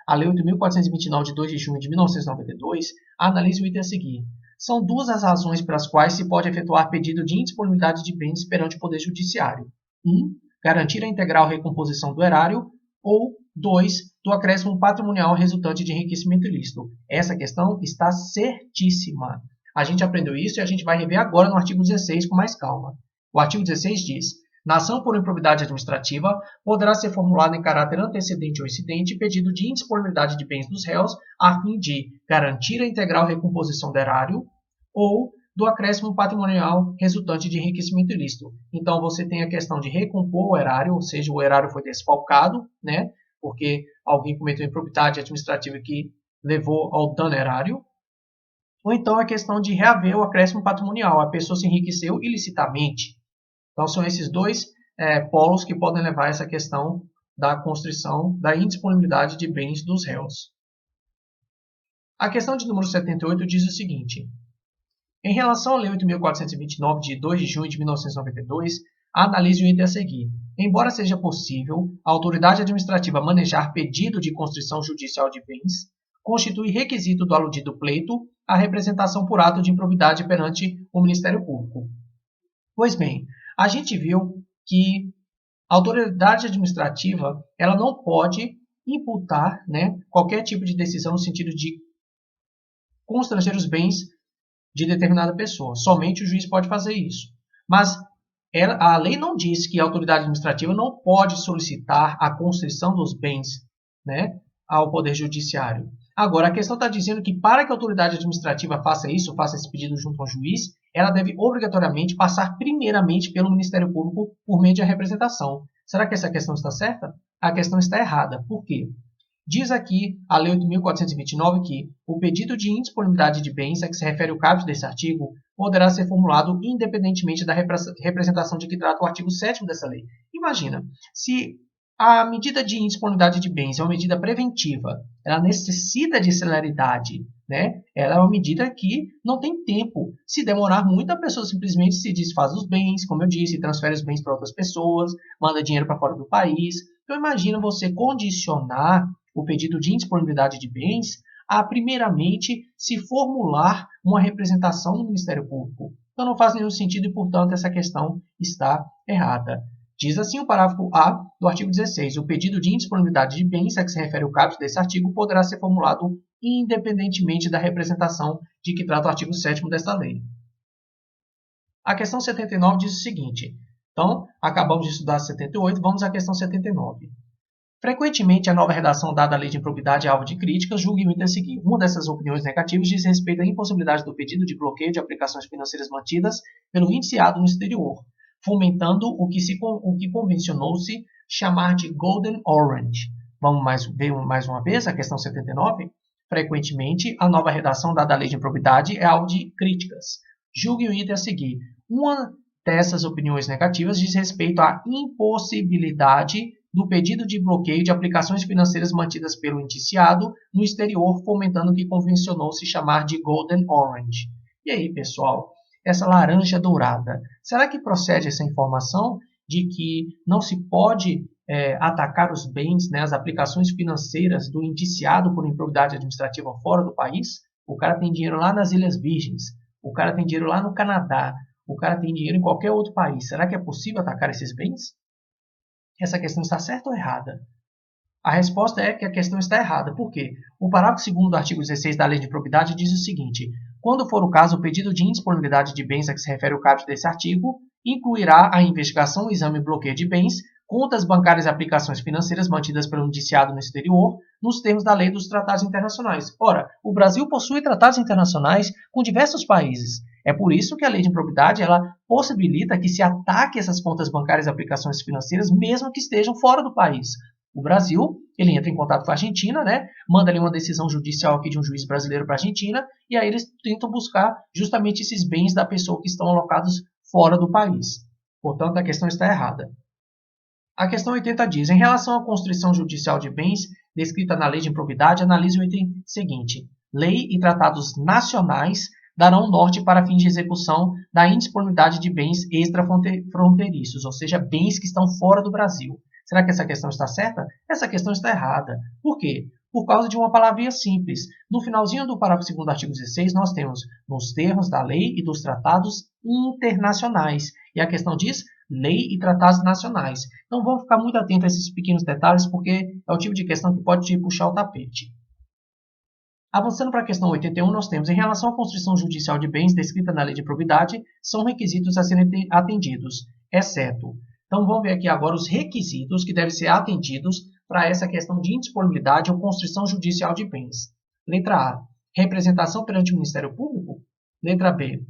à Lei 8.429, de 2 de junho de 1992, analise o item a seguir. São duas as razões pelas quais se pode efetuar pedido de indisponibilidade de bens perante o Poder Judiciário. 1. Garantir a integral recomposição do erário, ou 2. Do acréscimo patrimonial resultante de enriquecimento ilícito. Essa questão está certíssima. A gente aprendeu isso e a gente vai rever agora no artigo 16 com mais calma. O artigo 16 diz: na ação por improbidade administrativa, poderá ser formulado em caráter antecedente ou incidente pedido de indisponibilidade de bens dos réus a fim de garantir a integral recomposição do erário ou do acréscimo patrimonial resultante de enriquecimento ilícito. Então, você tem a questão de recompor o erário, ou seja, o erário foi desfalcado, porque alguém cometeu improbidade administrativa que levou ao dano erário. Ou então a questão de reaver o acréscimo patrimonial, a pessoa se enriqueceu ilicitamente. Então, são esses dois polos que podem levar a essa questão da constrição da indisponibilidade de bens dos réus. A questão de número 78 diz o seguinte: em relação à Lei 8.429, de 2 de junho de 1992, analise o item a seguir. Embora seja possível a autoridade administrativa manejar pedido de constrição judicial de bens, constitui requisito do aludido pleito a representação por ato de improbidade perante o Ministério Público. Pois bem, a gente viu que a autoridade administrativa ela não pode imputar qualquer tipo de decisão no sentido de constranger os bens de determinada pessoa. Somente o juiz pode fazer isso. Mas a lei não diz que a autoridade administrativa não pode solicitar a constrição dos bens ao Poder Judiciário. Agora, a questão está dizendo que para que a autoridade administrativa faça isso, faça esse pedido junto ao juiz, ela deve obrigatoriamente passar primeiramente pelo Ministério Público por meio de representação. Será que essa questão está certa? A questão está errada. Por quê? Diz aqui a Lei 8.429 que o pedido de indisponibilidade de bens a que se refere o caput desse artigo poderá ser formulado independentemente da representação de que trata o artigo 7º dessa lei. Imagina, se a medida de indisponibilidade de bens é uma medida preventiva, ela necessita de celeridade, ela é uma medida que não tem tempo. Se demorar muito, a pessoa simplesmente se desfaz dos bens, como eu disse, transfere os bens para outras pessoas, manda dinheiro para fora do país. Então, imagina você condicionar o pedido de indisponibilidade de bens a, primeiramente, se formular uma representação no Ministério Público. Então, não faz nenhum sentido e, portanto, essa questão está errada. Diz assim o parágrafo A do artigo 16. O pedido de indisponibilidade de bens a que se refere o caput desse artigo poderá ser formulado independentemente da representação de que trata o artigo 7º desta lei. A questão 79 diz o seguinte. Então, acabamos de estudar a 78, vamos à questão 79. Frequentemente, a nova redação dada à lei de improbidade é alvo de críticas, julgue o item a seguir. Uma dessas opiniões negativas diz respeito à impossibilidade do pedido de bloqueio de aplicações financeiras mantidas pelo indiciado no exterior, fomentando o que convencionou-se chamar de Golden Orange. Vamos ver mais uma vez a questão 79? Frequentemente, a nova redação dada à lei de improbidade é alvo de críticas. Julgue o item a seguir. Uma dessas opiniões negativas diz respeito à impossibilidade do pedido de bloqueio de aplicações financeiras mantidas pelo indiciado no exterior, fomentando o que convencionou-se chamar de Golden Orange. E aí, pessoal, essa laranja dourada, será que procede essa informação de que não se pode atacar os bens, né, as aplicações financeiras do indiciado por improbidade administrativa fora do país? O cara tem dinheiro lá nas Ilhas Virgens, o cara tem dinheiro lá no Canadá, o cara tem dinheiro em qualquer outro país. Será que é possível atacar esses bens? Essa questão está certa ou errada? A resposta é que a questão está errada. Por quê? O parágrafo 2º do artigo 16 da Lei de Improbidade diz o seguinte: quando for o caso, o pedido de indisponibilidade de bens a que se refere o caput desse artigo incluirá a investigação, o exame e bloqueio de bens, contas bancárias e aplicações financeiras mantidas pelo indiciado no exterior, nos termos da lei dos tratados internacionais. Ora, o Brasil possui tratados internacionais com diversos países. É por isso que a lei de improbidade ela possibilita que se ataque essas contas bancárias e aplicações financeiras, mesmo que estejam fora do país. O Brasil, ele entra em contato com a Argentina, né? Manda ali uma decisão judicial aqui de um juiz brasileiro para a Argentina, e aí eles tentam buscar justamente esses bens da pessoa que estão alocados fora do país. Portanto, a questão está errada. A questão 80 diz, em relação à construção judicial de bens descrita na lei de improbidade, analise o item seguinte. Lei e tratados nacionais darão norte para fins de execução da indisponibilidade de bens extrafronteiriços, ou seja, bens que estão fora do Brasil. Será que essa questão está certa? Essa questão está errada. Por quê? Por causa de uma palavrinha simples. No finalzinho do parágrafo 2º do artigo 16, nós temos nos termos da lei e dos tratados internacionais. E a questão diz lei e tratados nacionais. Então vamos ficar muito atentos a esses pequenos detalhes, porque é o tipo de questão que pode te puxar o tapete. Avançando para a questão 81, nós temos, em relação à construção judicial de bens descrita na lei de improbidade, são requisitos a serem atendidos, exceto. Então vamos ver aqui agora os requisitos que devem ser atendidos para essa questão de indisponibilidade ou construção judicial de bens. Letra A, representação perante o Ministério Público. Letra B,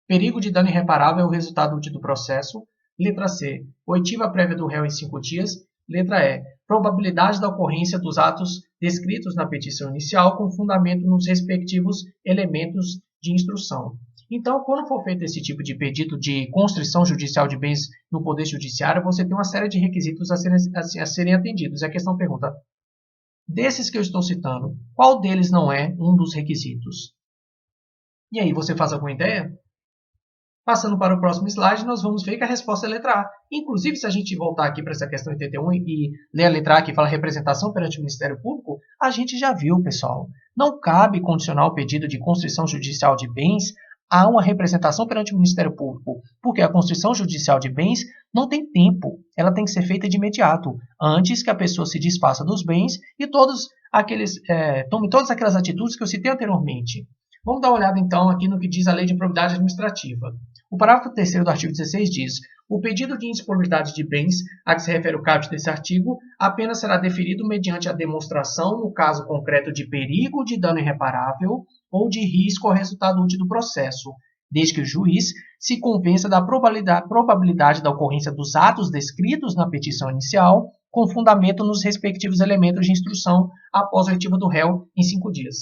perigo de dano irreparável é o resultado útil do processo. Letra C, oitiva prévia do réu em 5 dias. Letra E, probabilidade da ocorrência dos atos descritos na petição inicial com fundamento nos respectivos elementos de instrução. Então, quando for feito esse tipo de pedido de constrição judicial de bens no Poder Judiciário, você tem uma série de requisitos a serem atendidos. E a questão pergunta, desses que eu estou citando, qual deles não é um dos requisitos? E aí, você faz alguma ideia? Passando para o próximo slide, nós vamos ver que a resposta é a letra A. Inclusive, se a gente voltar aqui para essa questão 81 e ler a letra A que fala representação perante o Ministério Público, a gente já viu, pessoal. Não cabe condicionar o pedido de constrição judicial de bens a uma representação perante o Ministério Público, porque a constrição judicial de bens não tem tempo, ela tem que ser feita de imediato, antes que a pessoa se desfaça dos bens e tome todas aquelas atitudes que eu citei anteriormente. Vamos dar uma olhada então aqui no que diz a Lei de Improbidade Administrativa. O parágrafo 3º do artigo 16 diz: o pedido de indisponibilidade de bens a que se refere o caput desse artigo apenas será deferido mediante a demonstração, no caso concreto, de perigo de dano irreparável ou de risco ao resultado útil do processo, desde que o juiz se convença da probabilidade da ocorrência dos atos descritos na petição inicial, com fundamento nos respectivos elementos de instrução após a oitiva do réu em 5 dias.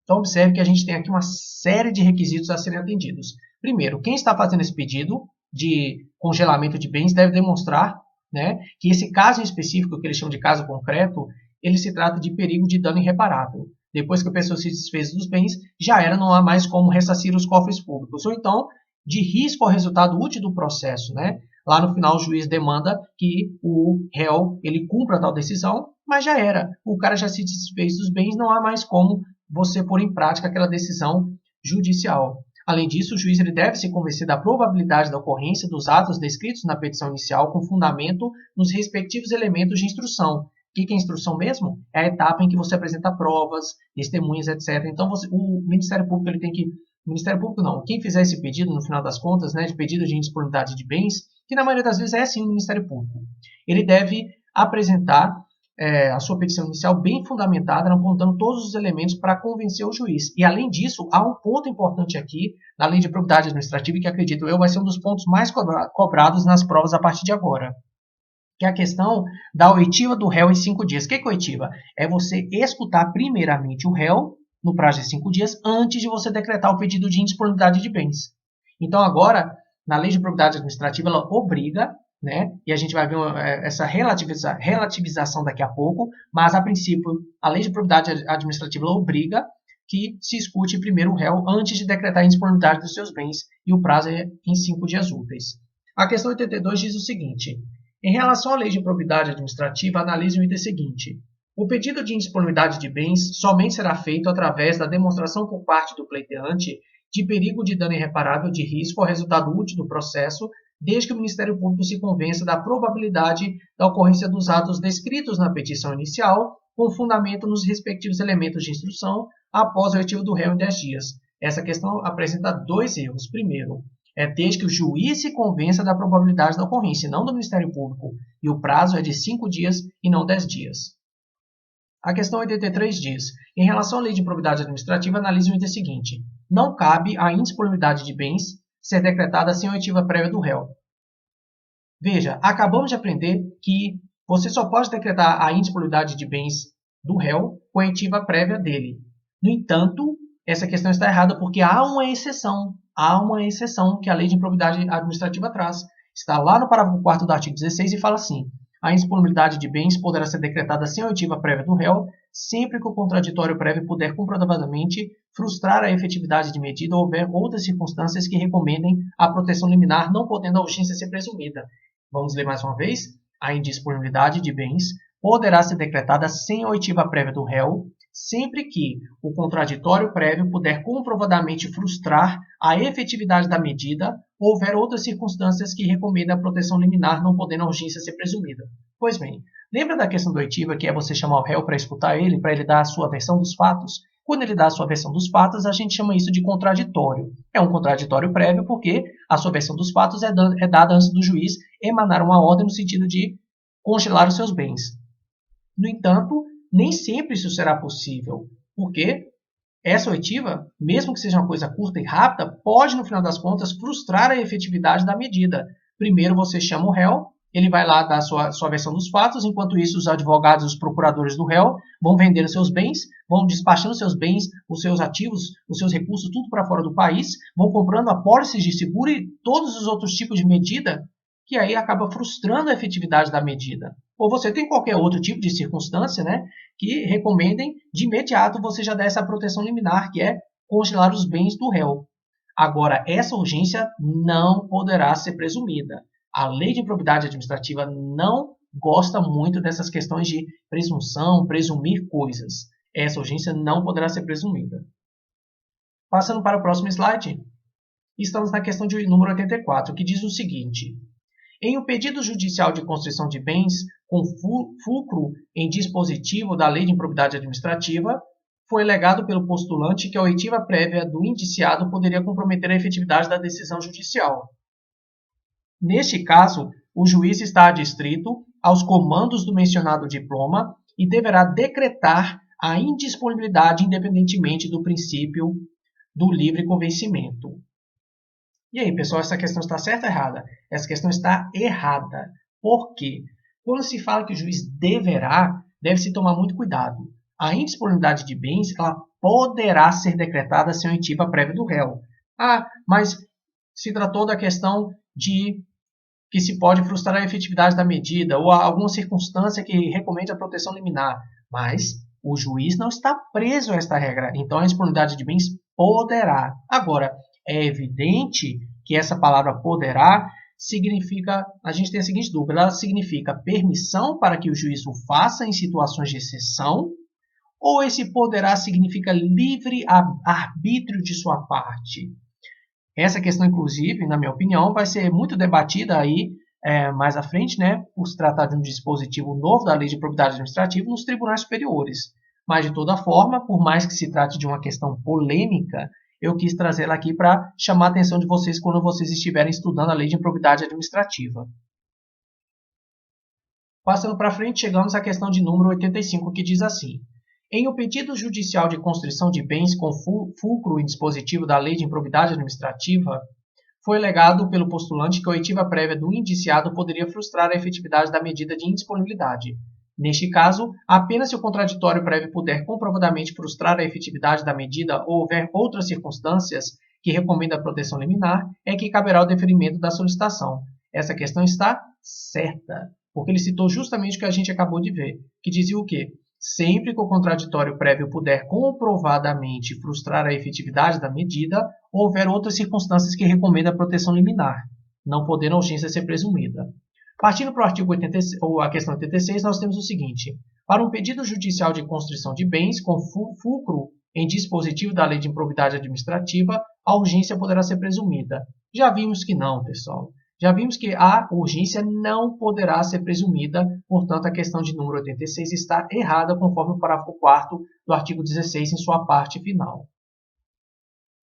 Então, observe que a gente tem aqui uma série de requisitos a serem atendidos. Primeiro, quem está fazendo esse pedido de congelamento de bens deve demonstrar, né, que esse caso em específico, que eles chamam de caso concreto, ele se trata de perigo de dano irreparável. Depois que a pessoa se desfez dos bens, já era, não há mais como ressarcir os cofres públicos. Ou então, de risco ao resultado útil do processo, né? Lá no final, o juiz demanda que o réu ele cumpra tal decisão, mas já era. O cara já se desfez dos bens, não há mais como você pôr em prática aquela decisão judicial. Além disso, o juiz ele deve se convencer da probabilidade da ocorrência dos atos descritos na petição inicial com fundamento nos respectivos elementos de instrução. O que é instrução mesmo? É a etapa em que você apresenta provas, testemunhas, etc. Então, o Ministério Público ele tem que... O Ministério Público não. Quem fizer esse pedido, no final das contas, né, de pedido de indisponibilidade de bens, que na maioria das vezes é sim o Ministério Público, ele deve apresentar a sua petição inicial bem fundamentada, apontando todos os elementos para convencer o juiz. E, além disso, há um ponto importante aqui na lei de probidade administrativa, que acredito eu vai ser um dos pontos mais cobrados nas provas a partir de agora, que é a questão da oitiva do réu em 5 dias. O que é oitiva? É você escutar primeiramente o réu no prazo de 5 dias antes de você decretar o pedido de indisponibilidade de bens. Então, agora, na lei de probidade administrativa, ela obriga, né, e a gente vai ver essa relativização daqui a pouco, mas, a princípio, a lei de probidade administrativa ela obriga que se escute primeiro o réu antes de decretar a indisponibilidade dos seus bens, e o prazo é em 5 dias úteis. A questão 82 diz o seguinte: em relação à lei de probidade administrativa, analise o item seguinte. O pedido de indisponibilidade de bens somente será feito através da demonstração por parte do pleiteante de perigo de dano irreparável de risco ao resultado útil do processo, desde que o Ministério Público se convença da probabilidade da ocorrência dos atos descritos na petição inicial, com fundamento nos respectivos elementos de instrução, após o oitivo do réu em 10 dias. Essa questão apresenta 2 erros. Primeiro, desde que o juiz se convença da probabilidade da ocorrência, não do Ministério Público, e o prazo é de 5 dias e não 10 dias. A questão 83 diz: em relação à lei de probidade administrativa, analise o item seguinte. Não cabe a indisponibilidade de bens ser decretada sem oitiva prévia do réu. Veja, acabamos de aprender que você só pode decretar a indisponibilidade de bens do réu com a oitiva prévia dele. No entanto, essa questão está errada porque há uma exceção. Há uma exceção que a lei de improbidade administrativa traz. Está lá no parágrafo 4º do artigo 16 e fala assim: a indisponibilidade de bens poderá ser decretada sem a oitiva prévia do réu, sempre que o contraditório prévio puder comprovadamente frustrar a efetividade de medida ou houver outras circunstâncias que recomendem a proteção liminar, não podendo a urgência ser presumida. Vamos ler mais uma vez. A indisponibilidade de bens poderá ser decretada sem a oitiva prévia do réu, sempre que o contraditório prévio puder comprovadamente frustrar a efetividade da medida ou houver outras circunstâncias que recomendem a proteção liminar, não podendo a urgência ser presumida. Pois bem, lembra da questão da oitiva, que é você chamar o réu para escutar ele, para ele dar a sua versão dos fatos? Quando ele dá a sua versão dos fatos, a gente chama isso de contraditório. É um contraditório prévio porque a sua versão dos fatos é dada antes do juiz emanar uma ordem no sentido de congelar os seus bens. No entanto, nem sempre isso será possível, porque essa oitiva, mesmo que seja uma coisa curta e rápida, pode, no final das contas, frustrar a efetividade da medida. Primeiro você chama o réu, ele vai lá dar a sua versão dos fatos, enquanto isso os advogados e os procuradores do réu vão vender os seus bens, vão despachando seus bens, os seus ativos, os seus recursos, tudo para fora do país, vão comprando apólices de seguro e todos os outros tipos de medida, que aí acaba frustrando a efetividade da medida. Ou você tem qualquer outro tipo de circunstância, né, que recomendem de imediato você já dar essa proteção liminar, que é congelar os bens do réu. Agora, essa urgência não poderá ser presumida. A lei de improbidade administrativa não gosta muito dessas questões de presunção, presumir coisas. Essa urgência não poderá ser presumida. Passando para o próximo slide, estamos na questão de número 84, que diz o seguinte: em um pedido judicial de constrição de bens com fulcro em dispositivo da lei de improbidade administrativa, foi alegado pelo postulante que a oitiva prévia do indiciado poderia comprometer a efetividade da decisão judicial. Neste caso, o juiz está adstrito aos comandos do mencionado diploma e deverá decretar a indisponibilidade independentemente do princípio do livre convencimento. E aí, pessoal, essa questão está certa ou errada? Essa questão está errada. Por quê? Quando se fala que o juiz deverá, deve-se tomar muito cuidado. A indisponibilidade de bens ela poderá ser decretada sem oitiva prévia do réu. Mas se tratou da questão de que se pode frustrar a efetividade da medida ou alguma circunstância que recomende a proteção liminar. Mas o juiz não está preso a esta regra. Então, a indisponibilidade de bens poderá. Agora, é evidente que essa palavra poderá significa, a gente tem a seguinte dúvida, ela significa permissão para que o juiz o faça em situações de exceção, ou esse poderá significa livre arbítrio de sua parte? Essa questão, inclusive, na minha opinião, vai ser muito debatida aí mais à frente, né, por se tratar de um dispositivo novo da Lei de Probidade Administrativa nos tribunais superiores. Mas, de toda forma, por mais que se trate de uma questão polêmica, eu quis trazê-la aqui para chamar a atenção de vocês quando vocês estiverem estudando a Lei de Improbidade Administrativa. Passando para frente, chegamos à questão de número 85, que diz assim: em um pedido judicial de constrição de bens com fulcro e dispositivo da Lei de Improbidade Administrativa, foi alegado pelo postulante que a oitiva prévia do indiciado poderia frustrar a efetividade da medida de indisponibilidade. Neste caso, apenas se o contraditório prévio puder comprovadamente frustrar a efetividade da medida ou houver outras circunstâncias que recomendam a proteção liminar, é que caberá o deferimento da solicitação. Essa questão está certa, porque ele citou justamente o que a gente acabou de ver, que dizia o quê? Sempre que o contraditório prévio puder comprovadamente frustrar a efetividade da medida, ou houver outras circunstâncias que recomendam a proteção liminar, não podendo a urgência ser presumida. Partindo para o artigo 86, ou a questão 86, nós temos o seguinte: para um pedido judicial de constrição de bens com fulcro em dispositivo da Lei de Improbidade Administrativa, a urgência poderá ser presumida. Já vimos que não, pessoal. Já vimos que a urgência não poderá ser presumida, portanto, a questão de número 86 está errada, conforme o parágrafo 4º do artigo 16, em sua parte final.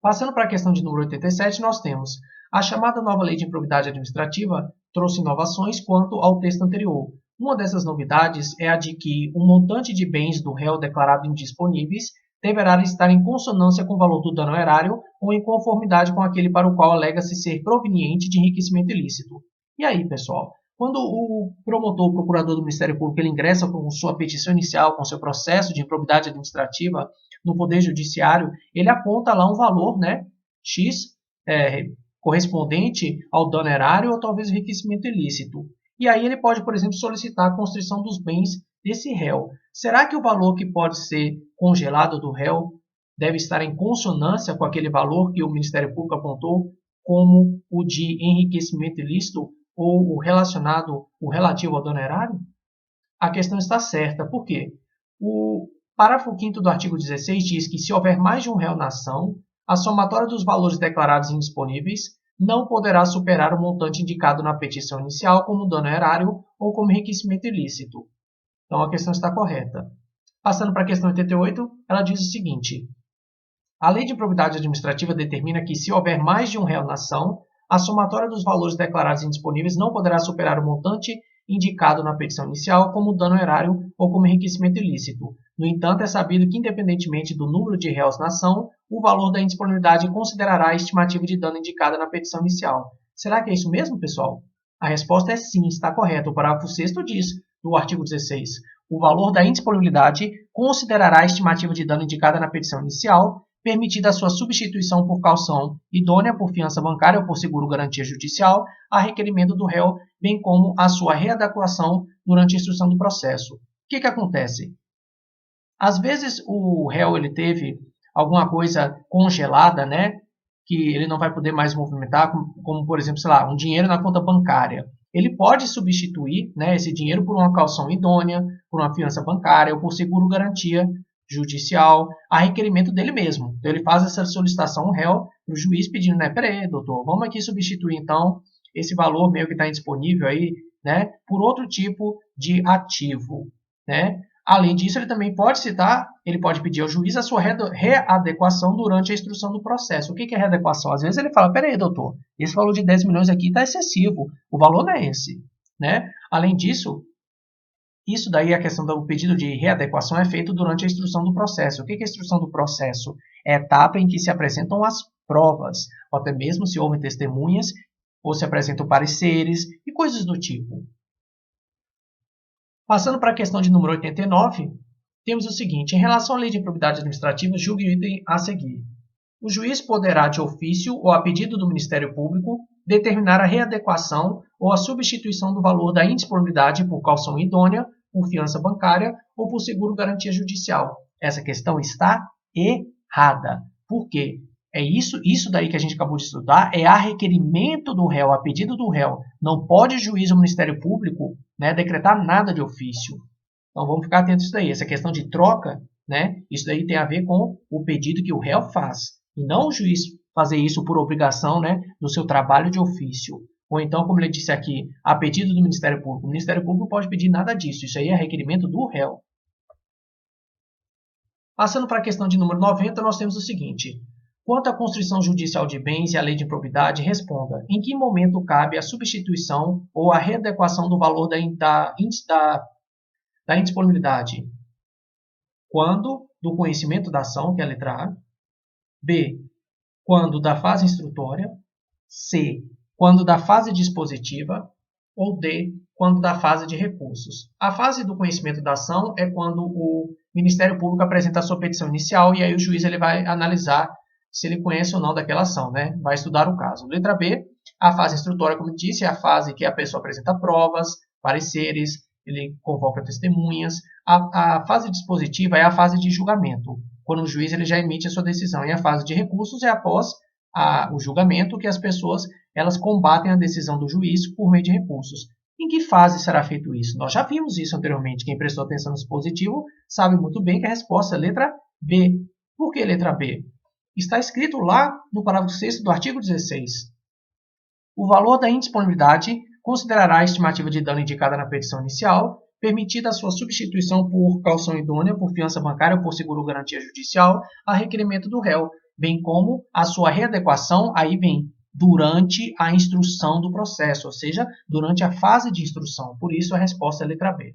Passando para a questão de número 87, nós temos: a chamada nova Lei de Improbidade Administrativa trouxe inovações quanto ao texto anterior. Uma dessas novidades é a de que o montante de bens do réu declarado indisponíveis deverá estar em consonância com o valor do dano erário ou em conformidade com aquele para o qual alega-se ser proveniente de enriquecimento ilícito. E aí, pessoal? Quando o promotor, o procurador do Ministério Público, ele ingressa com sua petição inicial, com seu processo de improbidade administrativa no Poder Judiciário, ele aponta lá um valor, né, X, correspondente ao dano erário ou talvez enriquecimento ilícito. E aí ele pode, por exemplo, solicitar a constrição dos bens desse réu. Será que o valor que pode ser congelado do réu deve estar em consonância com aquele valor que o Ministério Público apontou como o de enriquecimento ilícito ou o relativo ao dano erário? A questão está certa. Por quê? O parágrafo 5º do artigo 16 diz que se houver mais de um réu na ação, a somatória dos valores declarados indisponíveis não poderá superar o montante indicado na petição inicial como dano erário ou como enriquecimento ilícito. Então, a questão está correta. Passando para a questão 88, ela diz o seguinte: a Lei de Improbidade Administrativa determina que, se houver mais de um réu na ação, a somatória dos valores declarados indisponíveis não poderá superar o montante indicado na petição inicial como dano erário ou como enriquecimento ilícito. No entanto, é sabido que, independentemente do número de réus na ação, o valor da indisponibilidade considerará a estimativa de dano indicada na petição inicial. Será que é isso mesmo, pessoal? A resposta é sim, está correta. O parágrafo 6º diz, do artigo 16, o valor da indisponibilidade considerará a estimativa de dano indicada na petição inicial, permitida a sua substituição por caução idônea, por fiança bancária ou por seguro-garantia judicial, a requerimento do réu, bem como a sua readequação durante a instrução do processo. O que acontece? Às vezes o réu ele teve alguma coisa congelada, né, que ele não vai poder mais movimentar, como por exemplo, sei lá, um dinheiro na conta bancária. Ele pode substituir, né, esse dinheiro por uma caução idônea, por uma fiança bancária ou por seguro-garantia judicial, a requerimento dele mesmo. Então, ele faz essa solicitação ao réu, para o juiz pedindo, né, peraí, doutor, vamos aqui substituir, então, esse valor meio que está indisponível aí, né, por outro tipo de ativo, né. Além disso, ele também pode citar, ele pode pedir ao juiz a sua readequação durante a instrução do processo. O que é readequação? Às vezes ele fala, peraí, doutor, esse valor de 10 milhões aqui está excessivo, o valor não é esse, né. Além disso, isso daí, a questão do pedido de readequação é feito durante a instrução do processo. O que é a instrução do processo? É a etapa em que se apresentam as provas, ou até mesmo se houve testemunhas, ou se apresentam pareceres e coisas do tipo. Passando para a questão de número 89, temos o seguinte: em relação à Lei de Improbidade Administrativa, julgue o item a seguir. O juiz poderá, de ofício ou a pedido do Ministério Público, determinar a readequação ou a substituição do valor da indisponibilidade por caução idônea, por fiança bancária ou por seguro-garantia judicial. Essa questão está errada. Por quê? É isso daí que a gente acabou de estudar, é a requerimento do réu, a pedido do réu. Não pode o juiz ou o Ministério Público, né, decretar nada de ofício. Então vamos ficar atentos a isso daí. Essa questão de troca, né, isso daí tem a ver com o pedido que o réu faz. E não o juiz fazer isso por obrigação, né, do seu trabalho de ofício. Ou então, como ele disse aqui, a pedido do Ministério Público. O Ministério Público pode pedir nada disso. Isso aí é requerimento do réu. Passando para a questão de número 90, nós temos o seguinte: Quanto à constrição judicial de bens e à lei de improbidade, responda: em que momento cabe a substituição ou a readequação do valor da indisponibilidade? Quando do conhecimento da ação, que é a letra A. B. Quando da fase instrutória. C. Quando da fase dispositiva. Ou D. Quando da fase de recursos. A fase do conhecimento da ação é quando o Ministério Público apresenta a sua petição inicial e aí o juiz ele vai analisar se ele conhece ou não daquela ação, né? Vai estudar o caso. Letra B, a fase instrutória, como eu disse, é a fase que a pessoa apresenta provas, pareceres, ele convoca testemunhas. A fase dispositiva é a fase de julgamento, quando o juiz ele já emite a sua decisão. E a fase de recursos é após o julgamento que as pessoas elas combatem a decisão do juiz por meio de recursos. Em que fase será feito isso? Nós já vimos isso anteriormente. Quem prestou atenção no dispositivo sabe muito bem que a resposta é a letra B. Por que letra B? Está escrito lá no parágrafo 6º do artigo 16. O valor da indisponibilidade considerará a estimativa de dano indicada na petição inicial, permitida a sua substituição por caução idônea, por fiança bancária ou por seguro-garantia judicial, a requerimento do réu, bem como a sua readequação, aí vem, durante a instrução do processo, ou seja, durante a fase de instrução. Por isso, a resposta é a letra B.